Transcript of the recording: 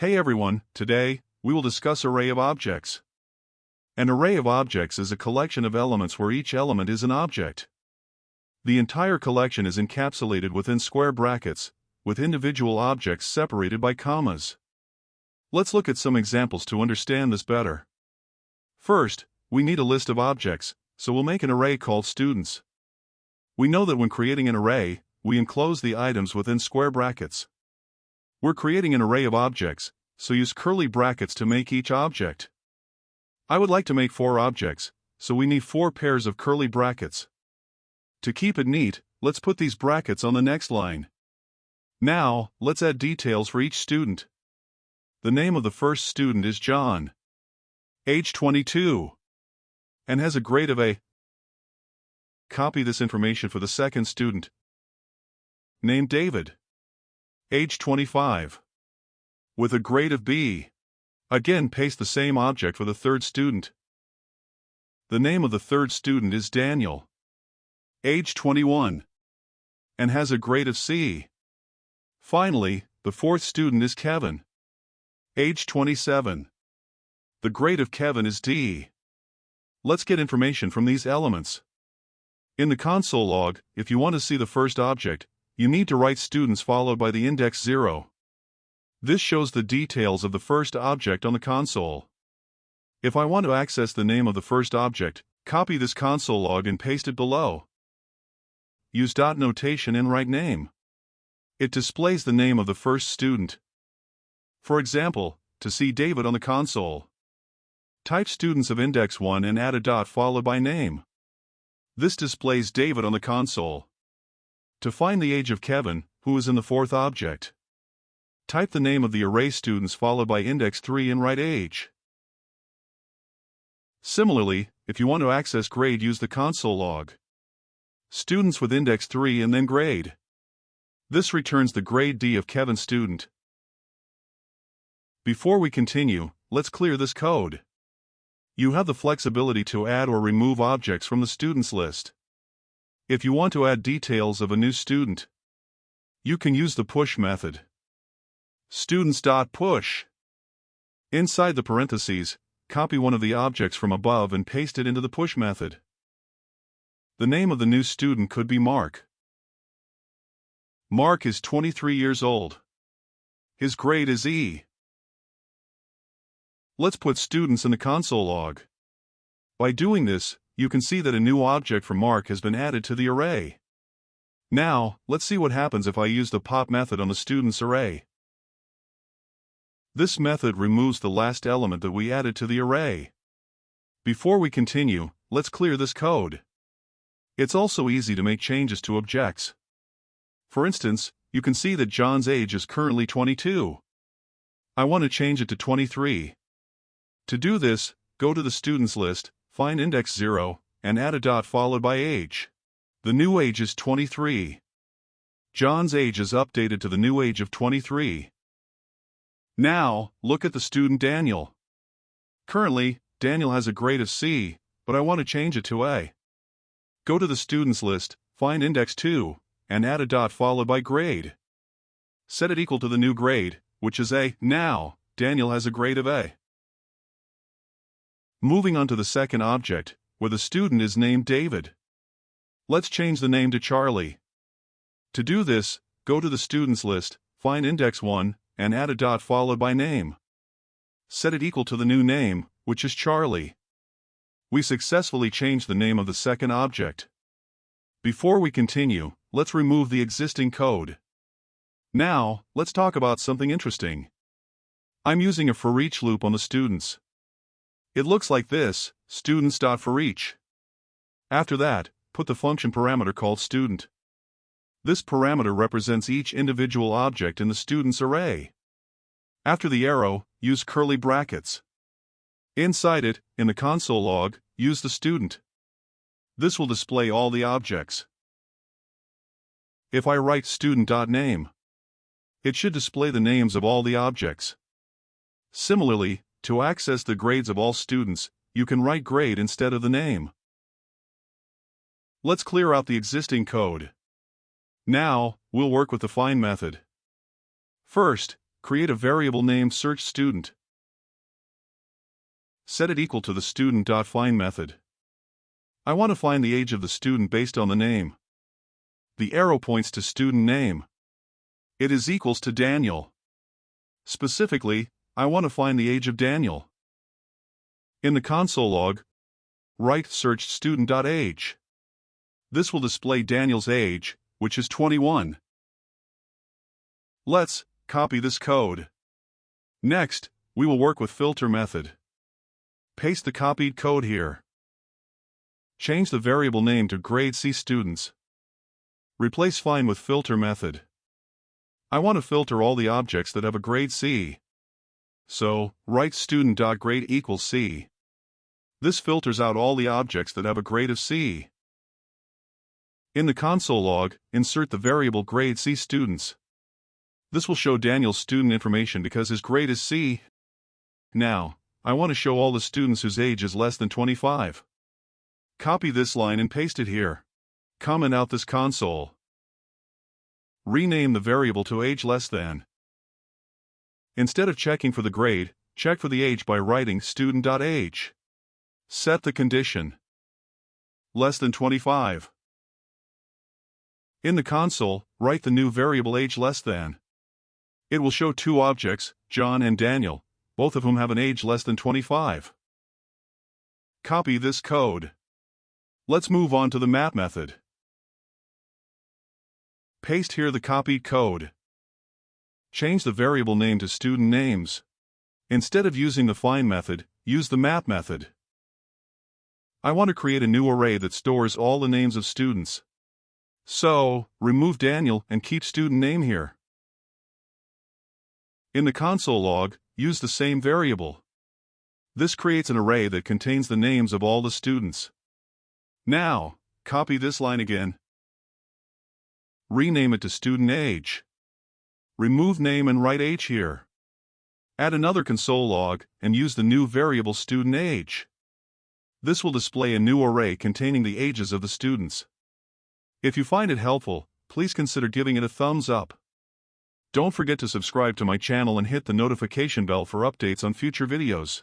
Hey everyone, today, we will discuss array of objects. An array of objects is a collection of elements where each element is an object. The entire collection is encapsulated within square brackets, with individual objects separated by commas. Let's look at some examples to understand this better. First, we need a list of objects, so we'll make an array called students. We know that when creating an array, we enclose the items within square brackets. We're creating an array of objects, so use curly brackets to make each object. I would like to make 4 objects, so we need 4 pairs of curly brackets. To keep it neat, let's put these brackets on the next line. Now, let's add details for each student. The name of the first student is John, age 22, and has a grade of A. Copy this information for the second student, named David, age 25, with a grade of B. Again, paste the same object for the third student. The name of the third student is Daniel, age 21, and has a grade of C. Finally, the fourth student is Kevin, age 27. The grade of Kevin is D. Let's get information from these elements. In the console log, if you want to see the first object, you need to write students followed by the index 0. This shows the details of the first object on the console. If I want to access the name of the first object, copy this console log and paste it below. Use dot notation and write name. It displays the name of the first student. For example, to see David on the console, type students of index 1 and add a dot followed by name. This displays David on the console. To find the age of Kevin, who is in the fourth object, type the name of the array students followed by index 3 and write age. Similarly, if you want to access grade, use the console log. Students with index 3 and then grade. This returns the grade D of Kevin's student. Before we continue, let's clear this code. You have the flexibility to add or remove objects from the students list. If you want to add details of a new student, you can use the push method. Students.push. Inside the parentheses, copy one of the objects from above and paste it into the push method. The name of the new student could be Mark. Mark is 23 years old. His grade is E. Let's put students in the console log. By doing this, you can see that a new object for Mark has been added to the array. Now, let's see what happens if I use the pop method on the students array. This method removes the last element that we added to the array. Before we continue, let's clear this code. It's also easy to make changes to objects. For instance, you can see that John's age is currently 22. I want to change it to 23. To do this, go to the students list, find index 0, and add a dot followed by age. The new age is 23. John's age is updated to the new age of 23. Now, look at the student Daniel. Currently, Daniel has a grade of C, but I want to change it to A. Go to the students list, find index 2, and add a dot followed by grade. Set it equal to the new grade, which is A. Now, Daniel has a grade of A. Moving on to the second object, where the student is named David. Let's change the name to Charlie. To do this, go to the students list, find index 1, and add a dot followed by name. Set it equal to the new name, which is Charlie. We successfully changed the name of the second object. Before we continue, let's remove the existing code. Now, let's talk about something interesting. I'm using a for each loop on the students. It looks like this, students.forEach. After that, put the function parameter called student. This parameter represents each individual object in the students array. After the arrow, use curly brackets. Inside it, in the console log, use the student. This will display all the objects. If I write student.name, it should display the names of all the objects. Similarly, to access the grades of all students, you can write grade instead of the name. Let's clear out the existing code. Now, we'll work with the find method. First, create a variable named searchStudent. Set it equal to the student.find method. I want to find the age of the student based on the name. The arrow points to student name. It is equals to Daniel. Specifically, I want to find the age of Daniel. In the console log, write searchStudent.age. This will display Daniel's age, which is 21. Let's copy this code. Next, we will work with filter method. Paste the copied code here. Change the variable name to grade C students. Replace find with filter method. I want to filter all the objects that have a grade C. So, write student.grade equals C. This filters out all the objects that have a grade of C. In the console log, insert the variable grade C students. This will show Daniel's student information because his grade is C. Now, I want to show all the students whose age is less than 25. Copy this line and paste it here. Comment out this console. Rename the variable to age less than. Instead of checking for the grade, check for the age by writing student.age. Set the condition. Less than 25. In the console, write the new variable age less than. It will show two objects, John and Daniel, both of whom have an age less than 25. Copy this code. Let's move on to the map method. Paste here the copied code. Change the variable name to student names. Instead of using the find method, use the map method. I want to create a new array that stores all the names of students. So, remove Daniel and keep student name here. In the console log, use the same variable. This creates an array that contains the names of all the students. Now, copy this line again. Rename it to student age. Remove name and write age here. Add another console log and use the new variable student age. This will display a new array containing the ages of the students. If you find it helpful, please consider giving it a thumbs up. Don't forget to subscribe to my channel and hit the notification bell for updates on future videos.